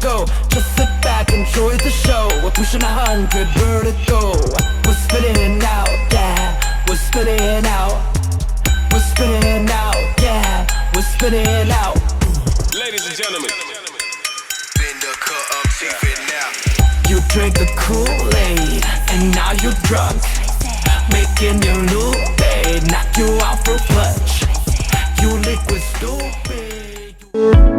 go. Just sit back, enjoy the show. We're pushing 100 vertigo. We're spitting out, yeah. We're spitting out. We're spitting out, yeah. We're spitting out. Ladies and gentlemen, you drink the Kool-Aid and now you're drunk, making you loopy, knock you out for clutch. You liquid stupid.